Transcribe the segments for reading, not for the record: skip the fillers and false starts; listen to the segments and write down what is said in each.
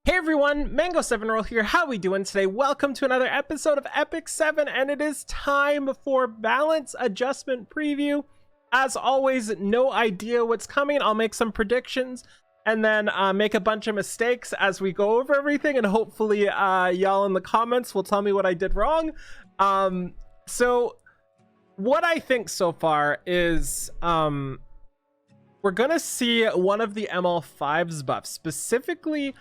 Hey everyone, Mango7Roll here. How we doing today? Welcome to another episode of Epic 7, and it is time for balance adjustment preview. As always, no idea what's coming. I'll make some predictions and then make a bunch of mistakes as we go over everything, and hopefully y'all in the comments will tell me what I did wrong. So what I think so far is we're gonna see one of the ML5's buffs, specifically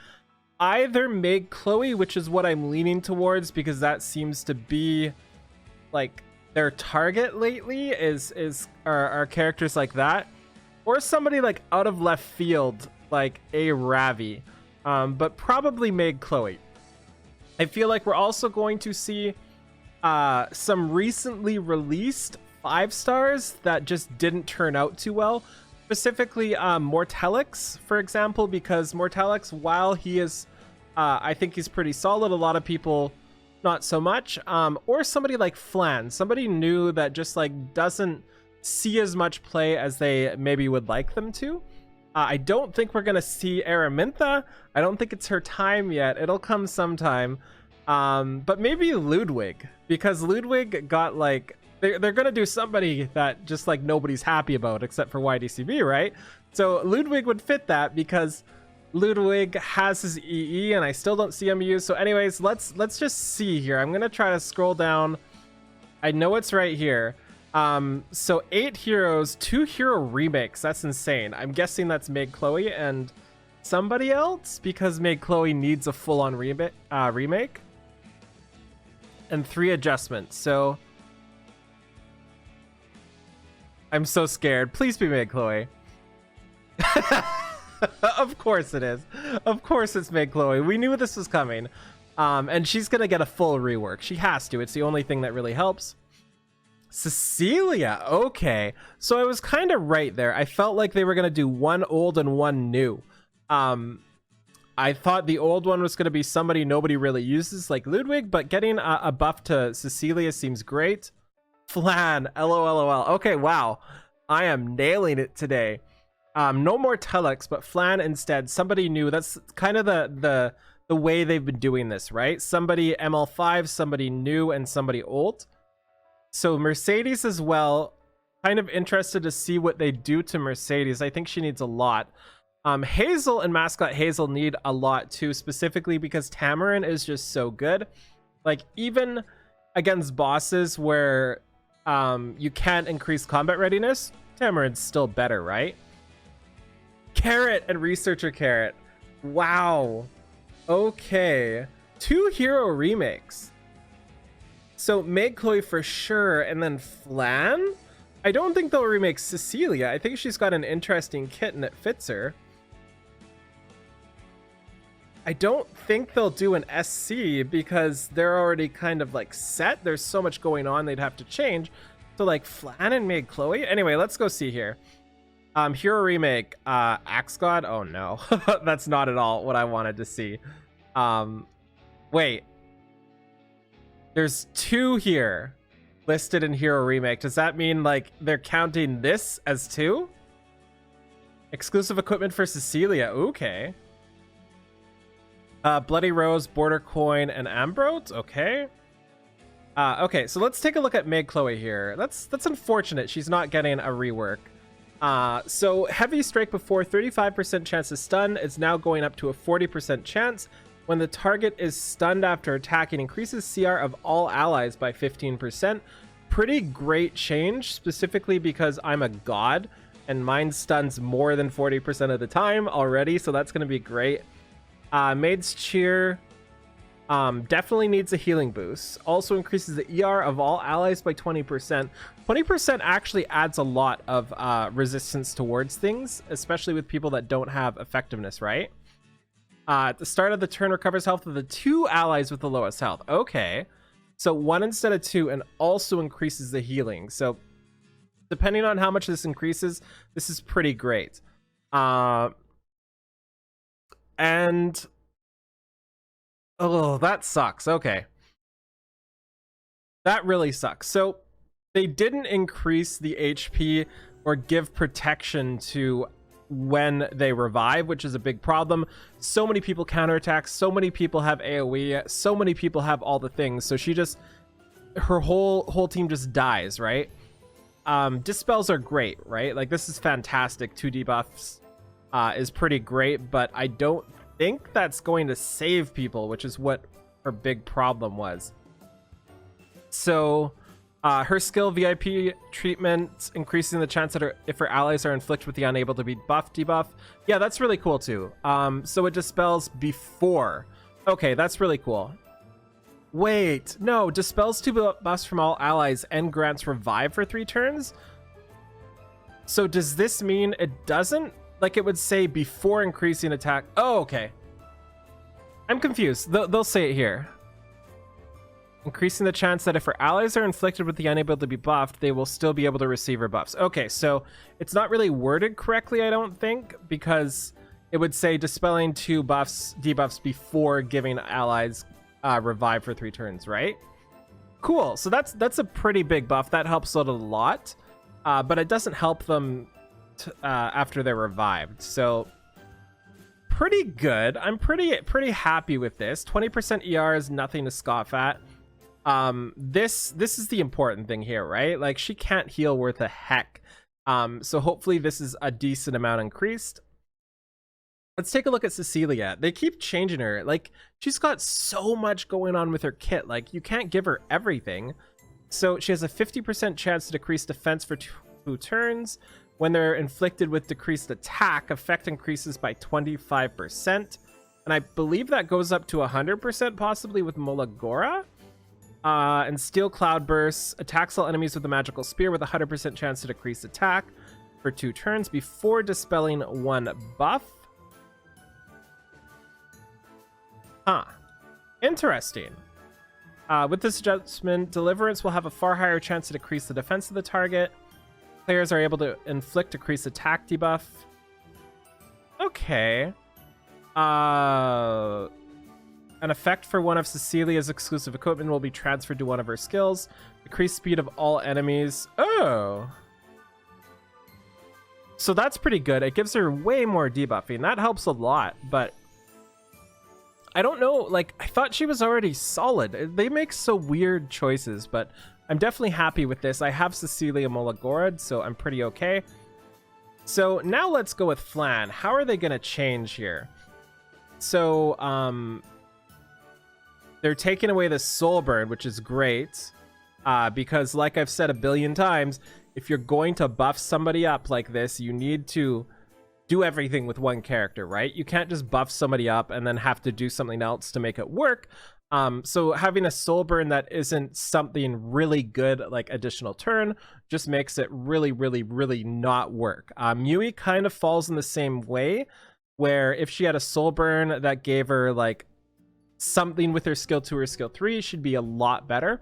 either Maid Chloe, which is what I'm leaning towards because that seems to be like their target lately are characters like that, or somebody like out of left field like a Ravi, but probably Maid Chloe. I feel like we're also going to see some recently released 5 stars that just didn't turn out too well. Specifically Mortalix, for example, because Mortalix, while he is I think he's pretty solid, a lot of people not so much, or somebody like Flan, somebody new that just like doesn't see as much play as they maybe would like them to. I don't think we're gonna see Araminta. I don't think it's her time yet. It'll come sometime, but maybe Ludwig, because Ludwig got like they're gonna do somebody that just like nobody's happy about except for YDCB, right? So Ludwig would fit that because Ludwig has his EE and I still don't see him used. So anyways, let's just see here. I'm gonna try to scroll down. I know it's right here. So 8 heroes, 2 hero remakes. That's insane. I'm guessing that's Maid Chloe and somebody else, because Maid Chloe needs a full-on remake, and 3 adjustments. So I'm so scared. Please be Maid Chloe. Of course it is. Of course it's Maid Chloe. We knew this was coming. And she's gonna get a full rework. She has to. It's the only thing that really helps. Cecilia. Okay. So I was kind of right there. I felt like they were gonna do one old and one new. I thought the old one was gonna be somebody nobody really uses, like Ludwig, but getting a buff to Cecilia seems great. Flan, LOLOL. Okay, wow. I am nailing it today. No more Telex, but Flan instead. Somebody new. That's kind of the way they've been doing this, right? Somebody ML5, somebody new, and somebody old. So Mercedes as well. Kind of interested to see what they do to Mercedes. I think she needs a lot. Hazel and Mascot Hazel need a lot too, specifically because Tamarin is just so good. Like, even against bosses where you can't increase combat readiness, Tamarin's still better, right? Carrot and Researcher Carrot. Wow. Okay. 2 hero remakes. So Maid Chloe for sure, and then Flan? I don't think they'll remake Cecilia. I think she's got an interesting kit and it fits her. I don't think they'll do an SC because they're already kind of like set. There's so much going on they'd have to change. So like Flan and Maid Chloe. Anyway, let's go see here. Hero remake, Axe God. Oh no, that's not at all what I wanted to see. Wait, there's 2 here listed in hero remake. Does that mean like they're counting this as 2? Exclusive equipment for Cecilia. Okay. Bloody Rose, Border Coin, and Ambrose. Okay. Okay, so let's take a look at Maid Chloe here. That's unfortunate. She's not getting a rework. So Heavy Strike before, 35% chance to stun. It's now going up to a 40% chance. When the target is stunned after attacking, increases CR of all allies by 15%. Pretty great change, specifically because I'm a god and mine stuns more than 40% of the time already, so that's going to be great. Maid's Cheer definitely needs a healing boost. Also increases the ER of all allies by 20%. 20% actually adds a lot of resistance towards things, especially with people that don't have effectiveness, right? At the start of the turn, recovers health of the 2 allies with the lowest health. Okay. So 1 instead of 2, and also increases the healing. So depending on how much this increases, this is pretty great. And oh, that sucks. Okay. That really sucks. So they didn't increase the HP or give protection to when they revive, which is a big problem. So many people counterattack, so many people have AoE, so many people have all the things, so she just, her whole team just dies, right? Dispels are great, right? Like, this is fantastic. 2 debuffs is pretty great, but I don't think that's going to save people, which is what her big problem was. So her skill VIP treatment, increasing the chance that if her allies are inflicted with the unable to be buffed debuff. Yeah, that's really cool too. So it dispels before. Okay, that's really cool. Wait, no, dispels 2 buffs from all allies and grants revive for 3 turns. So does this mean it doesn't? Like, it would say before increasing attack. Oh, okay. I'm confused. They'll say it here. Increasing the chance that if her allies are inflicted with the unable to be buffed, they will still be able to receive her buffs. Okay, so it's not really worded correctly, I don't think, because it would say dispelling 2 debuffs before giving allies revive for 3 turns, right? Cool. So that's a pretty big buff. That helps out a lot, but it doesn't help them after they're revived. So pretty good. I'm pretty happy with this. 20% ER is nothing to scoff at. This is the important thing here, right? Like, she can't heal worth a heck. So hopefully this is a decent amount increased. Let's take a look at Cecilia. They keep changing her. Like, she's got so much going on with her kit. Like, you can't give her everything. So she has a 50% chance to decrease defense for 2 turns. When they're inflicted with decreased attack, effect increases by 25%. And I believe that goes up to 100% possibly with Molagora. And Steel Cloudburst attacks all enemies with a magical spear with a 100% chance to decrease attack for 2 turns before dispelling 1 buff. Huh. Interesting. With this adjustment, Deliverance will have a far higher chance to decrease the defense of the target. Players are able to inflict decreased attack debuff. Okay. An effect for one of Cecilia's exclusive equipment will be transferred to one of her skills. Decreased speed of all enemies. Oh. So that's pretty good. It gives her way more debuffing. That helps a lot, but I don't know, like, I thought she was already solid. They make so weird choices, but I'm definitely happy with this. I have Cecilia Molagorad, so I'm pretty okay. So now let's go with Flan. How are they going to change here? So, they're taking away the Soul Burn, which is great, because like I've said a billion times, if you're going to buff somebody up like this, you need to do everything with one character, right? You can't just buff somebody up and then have to do something else to make it work. So having a Soul Burn that isn't something really good, like additional turn, just makes it really, really, really not work. Yui kind of falls in the same way, where if she had a Soul Burn that gave her like something with her skill 2 or skill 3, she'd be a lot better.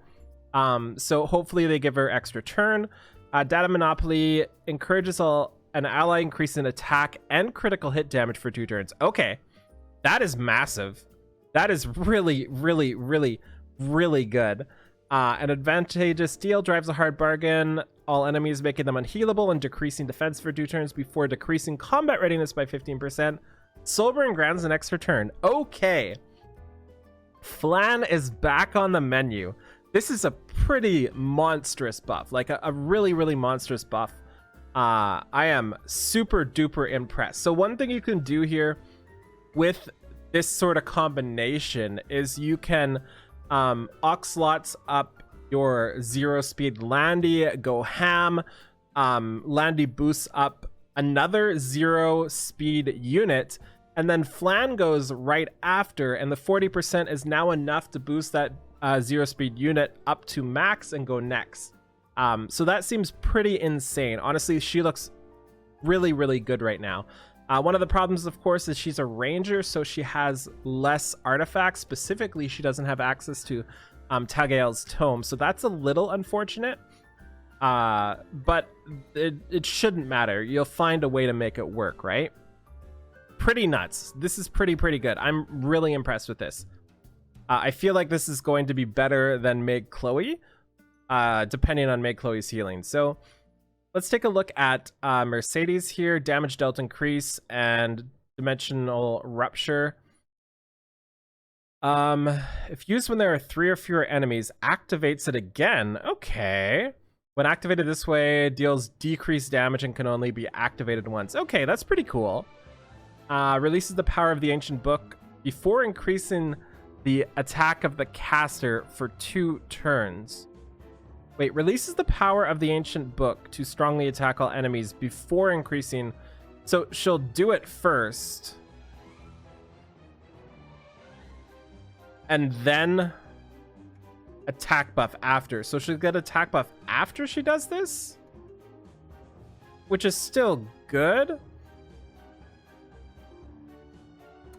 So hopefully they give her extra turn. Data Monopoly encourages an ally increase in attack and critical hit damage for 2 turns. Okay, that is massive. That is really, really, really, really good. An advantageous deal drives a hard bargain. All enemies making them unhealable and decreasing defense for 2 turns before decreasing combat readiness by 15%. Soulburn grants an extra turn. Okay. Flan is back on the menu. This is a pretty monstrous buff. Like a really, really monstrous buff. I am super duper impressed. So one thing you can do here with this sort of combination is you can Oxlots up your 0 speed Landy, go ham. Landy boosts up another 0 speed unit, and then Flan goes right after, and the 40% is now enough to boost that 0 speed unit up to max and go next. So that seems pretty insane. Honestly, she looks really, really good right now. One of the problems, of course, is she's a ranger, so she has less artifacts. Specifically, she doesn't have access to Tagael's tome, so that's a little unfortunate. But it shouldn't matter. You'll find a way to make it work, right? Pretty nuts. This is pretty good. I'm really impressed with this. I feel like this is going to be better than Maid Chloe, depending on Maid Chloe's healing. So Let's take a look at Mercedes here. Damage dealt increase and dimensional rupture. If used when there are 3 or fewer enemies, activates it again. Okay. When activated this way, deals decreased damage and can only be activated once. Okay, that's pretty cool. Releases the power of the ancient book before increasing the attack of the caster for 2 turns. Wait, releases the power of the ancient book to strongly attack all enemies before increasing. So she'll do it first. And then attack buff after. So she'll get attack buff after she does this? Which is still good.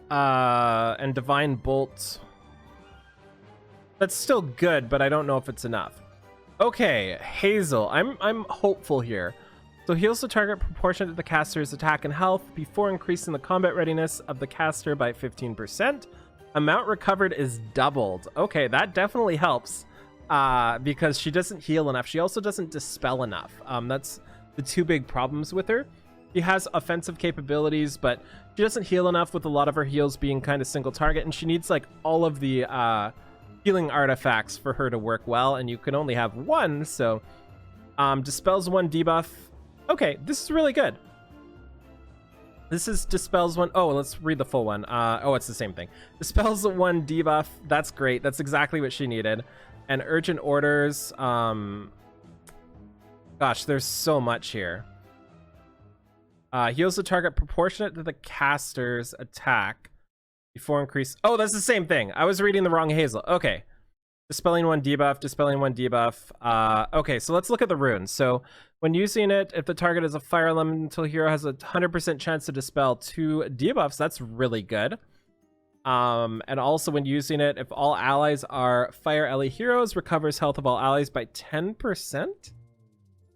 And Divine Bolt. That's still good, but I don't know if it's enough. Okay, Hazel. I'm hopeful here. So heals the target proportionate to the caster's attack and health before increasing the combat readiness of the caster by 15%. Amount recovered is doubled. Okay, that definitely helps because she doesn't heal enough. She also doesn't dispel enough. That's the 2 big problems with her. She has offensive capabilities, but she doesn't heal enough with a lot of her heals being kind of single target, and she needs like all of the healing artifacts for her to work well, and you can only have 1, so dispels 1 debuff. Okay, this is really good. This is dispels 1. Oh, let's read the full one. Oh, it's the same thing. Dispels 1 debuff. That's great. That's exactly what she needed. And urgent orders. Gosh, there's so much here. Heals the target proportionate to the caster's attack before increase. Oh, that's the same thing. I was reading the wrong Hazel. Okay. Dispelling 1 debuff, dispelling 1 debuff. Okay, so let's look at the runes. So when using it, if the target is a fire elemental hero, has a 100% chance to dispel 2 debuffs. That's really good. And also when using it, if all allies are fire ele heroes, recovers health of all allies by 10%.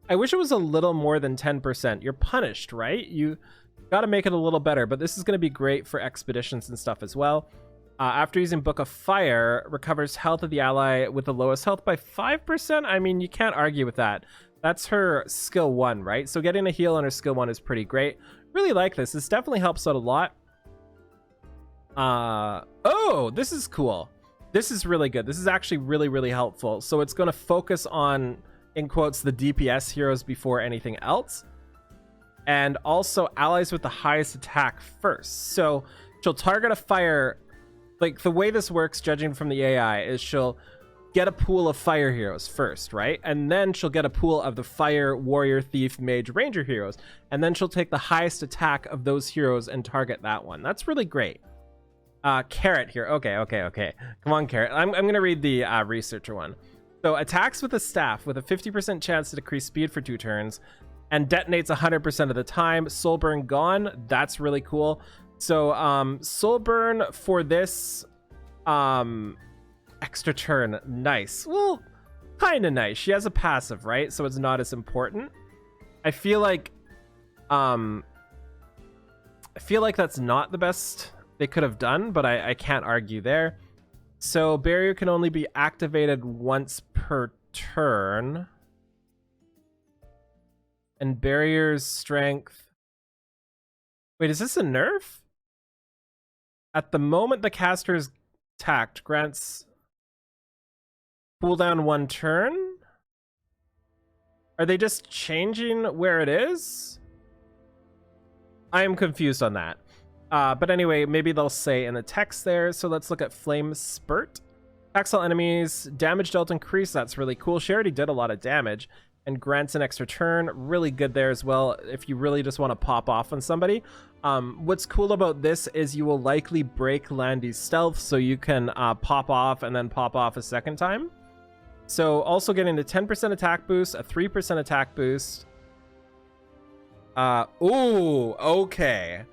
I wish it was a little more than 10%. You're punished, right? You got to make it a little better, but this is going to be great for expeditions and stuff as well. After using Book of Fire, recovers health of the ally with the lowest health by 5%. I mean, you can't argue with that. That's her skill 1, right? So getting a heal on her skill 1 is pretty great. Really like this. This definitely helps out a lot. Oh, this is cool. This is really good. This is actually really, really helpful. So it's going to focus on, in quotes, the DPS heroes before anything else. And also allies with the highest attack first. So she'll target a fire. Like, the way this works, judging from the AI, is she'll get a pool of fire heroes first, right? And then she'll get a pool of the fire, warrior, thief, mage, ranger heroes. And then she'll take the highest attack of those heroes and target that one. That's really great. Carrot here. Okay. Come on, Carrot. I'm going to read the researcher one. So attacks with a staff with a 50% chance to decrease speed for 2 turns and detonates 100% of the time. Soul burn gone. That's really cool. So soul burn for this extra turn. Nice. Well, kind of nice. She has a passive, right? So it's not as important. I feel like that's not the best they could have done, but I can't argue there. So barrier can only be activated once per turn. And barrier's strength. Wait, is this a nerf? At the moment the caster is attacked, grants cooldown 1 turn? Are they just changing where it is? I am confused on that. But anyway, maybe they'll say in the text there. So let's look at Flame Spurt. Attacks all enemies. Damage dealt increase. That's really cool. She already did a lot of damage. And grants an extra turn. Really good there as well if you really just want to pop off on somebody. What's cool about this is you will likely break Landy's stealth, so you can pop off and then pop off a second time. So also getting a 10% attack boost, a 3% attack boost. Ooh, okay.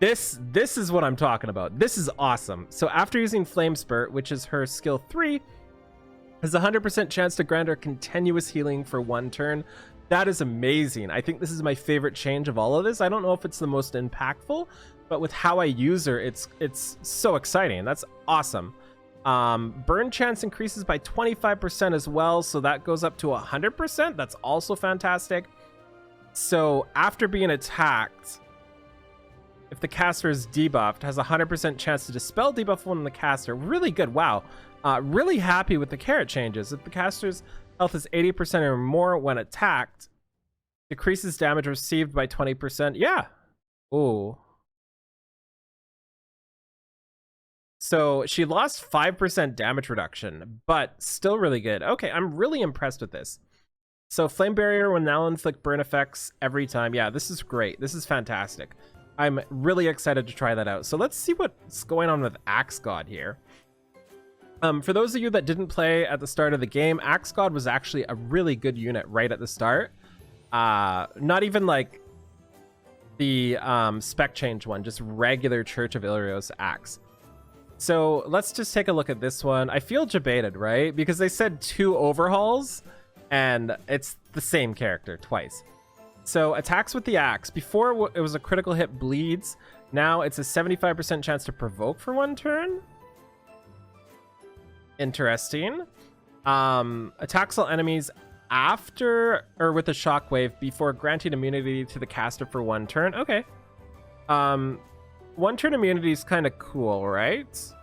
This is what I'm talking about. This is awesome. So after using Flame Spurt, which is her skill 3, has a 100% chance to grant her continuous healing for 1 turn. That is amazing. I think this is my favorite change of all of this. I don't know if it's the most impactful, but with how I use her, it's so exciting. That's awesome. Burn chance increases by 25% as well, so that goes up to 100%. That's also fantastic. So after being attacked, if the caster is debuffed, has a 100% chance to dispel debuff on the caster. Really good. Wow. Really happy with the carrot changes. If the caster's health is 80% or more when attacked, decreases damage received by 20%. Yeah. Ooh. So she lost 5% damage reduction, but still really good. Okay, I'm really impressed with this. So Flame Barrier will now inflict burn effects every time. Yeah, this is great. This is fantastic. I'm really excited to try that out. So let's see what's going on with Axe God here. For those of you that didn't play at the start of the game, Axe God was actually a really good unit right at the start. Not even like the spec change one, just regular Church of Illyrios Axe. So let's just take a look at this one. I feel debated, right? Because they said 2 overhauls, and it's the same character twice. So attacks with the axe. Before it was a critical hit bleeds. Now it's a 75% chance to provoke for 1 turn. Interesting. Attacks all enemies after or with a shockwave before granting immunity to the caster for 1 turn. Okay. 1 turn immunity is kind of cool, right?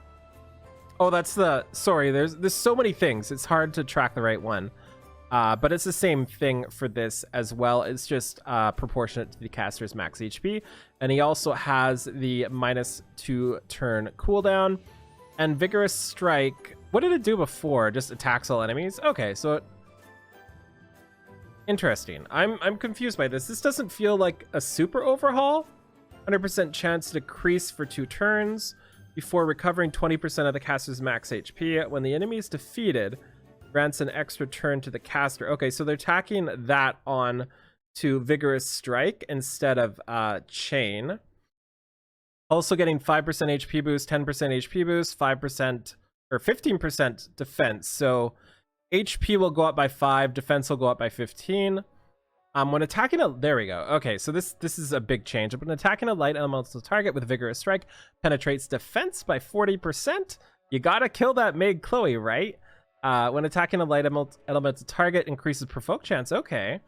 Oh, that's the... Sorry, there's so many things. It's hard to track the right one. But it's the same thing for this as well. It's just proportionate to the caster's max HP. And he also has the -2 turn cooldown. And Vigorous Strike... What did it do before? Just attacks all enemies? Okay, so... Interesting. I'm confused by this. This doesn't feel like a super overhaul. 100% chance to decrease for 2 turns before recovering 20% of the caster's max HP. When the enemy is defeated, grants an extra turn to the caster. Okay, so they're tacking that on to Vigorous Strike instead of Chain. Also getting 5% HP boost, 10% HP boost, 5% or 15% defense. So HP will go up by 5, defense will go up by 15. When attacking a... There we go. Okay, so this is a big change. When attacking a light elemental target with Vigorous Strike, penetrates defense by 40%. You gotta kill that Maid Chloe, right? When attacking a light elemental target, increases provoke chance. Okay.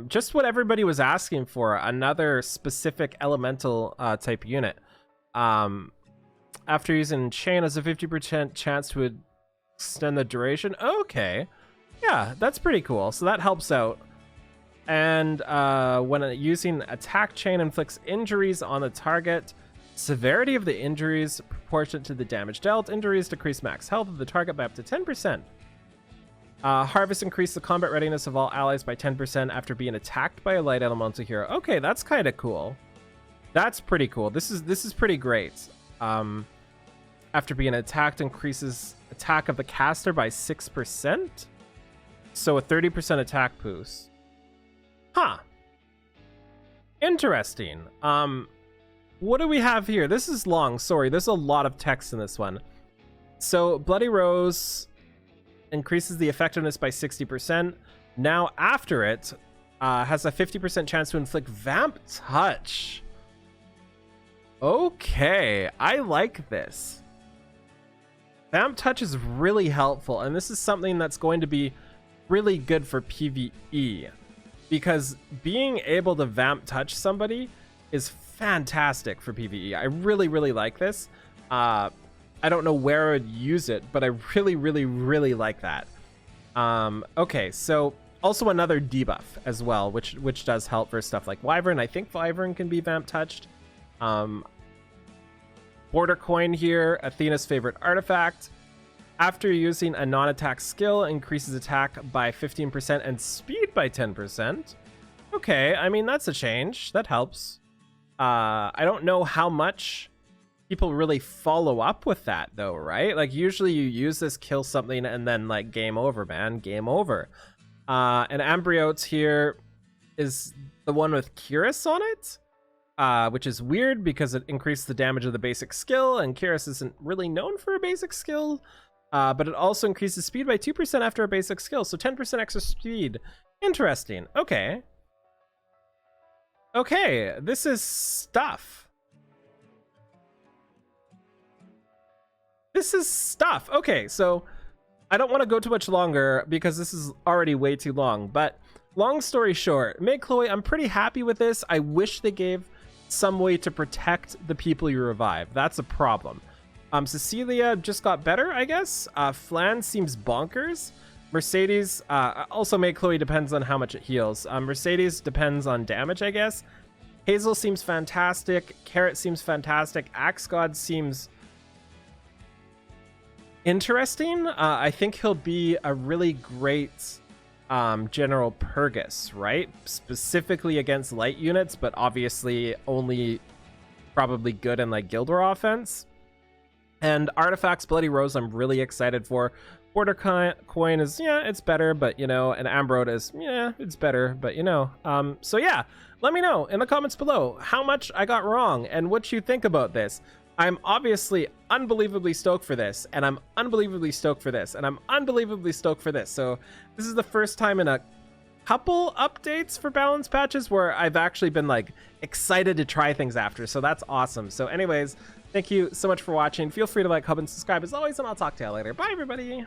Just what everybody was asking for. Another specific elemental type unit. After using Chain, has a 50% chance to extend the duration. Okay. Yeah, that's pretty cool. So that helps out. And when using attack chain, inflicts injuries on the target. Severity of the injuries proportionate to the damage dealt. Injuries decrease max health of the target by up to 10%. Harvest increase the combat readiness of all allies by 10% after being attacked by a light elemental hero. Okay, that's kind of cool. That's pretty cool. This is pretty great. After being attacked, increases attack of the caster by 6%. So a 30% attack boost. Huh. Interesting. What do we have here? This is long. Sorry, there's a lot of text in this one. So Bloody Rose increases the effectiveness by 60%. Now after it, has a 50% chance to inflict Vamp Touch. Okay, I like this. Vamp Touch is really helpful, and this is something that's going to be really good for PvE. Because being able to Vamp Touch somebody is fantastic for PvE. I really, really like this. I don't know where I would use it, but I really, really, really like that. Okay, so also another debuff as well, which does help for stuff like Wyvern. I think Wyvern can be Vamp Touched. Border Coin here, Athena's favorite artifact. After using a non-attack skill, increases attack by 15% and speed by 10%. Okay, I mean, that's a change. That helps. I don't know how much people really follow up with that, though, right? Like, usually you use this, kill something, and then, like, game over, man. Game over. And Ambriotes here is the one with Cuirass on it, which is weird because it increases the damage of the basic skill, and Cuirass isn't really known for a basic skill. But it also increases speed by 2% after a basic skill, so 10% extra speed. Interesting. Okay. Okay, this is stuff. This is stuff. Okay, so I don't want to go too much longer because this is already way too long, but long story short, Maid Chloe, I'm pretty happy with this. I wish they gave some way to protect the people you revive. That's a problem. Cecilia just got better, I guess. Flan seems bonkers. Mercedes, also Maid Chloe depends on how much it heals. Mercedes depends on damage, I guess. Hazel seems fantastic. Carrot seems fantastic. Axe God seems interesting. I think he'll be a really great General Purgus, right? Specifically against light units, but obviously only probably good in like Guild War offense. And Artifacts Bloody Rose I'm really excited for. Border Coin is, yeah, it's better, but you know, and Ambrode is, yeah, it's better, but you know. So yeah, let me know in the comments below how much I got wrong and what you think about this. I'm obviously unbelievably stoked for this, and I'm unbelievably stoked for this, and I'm unbelievably stoked for this. So this is the first time in a couple updates for balance patches where I've actually been like excited to try things after. So that's awesome. So anyways, thank you so much for watching. Feel free to like, comment, subscribe as always, and I'll talk to you later. Bye, everybody.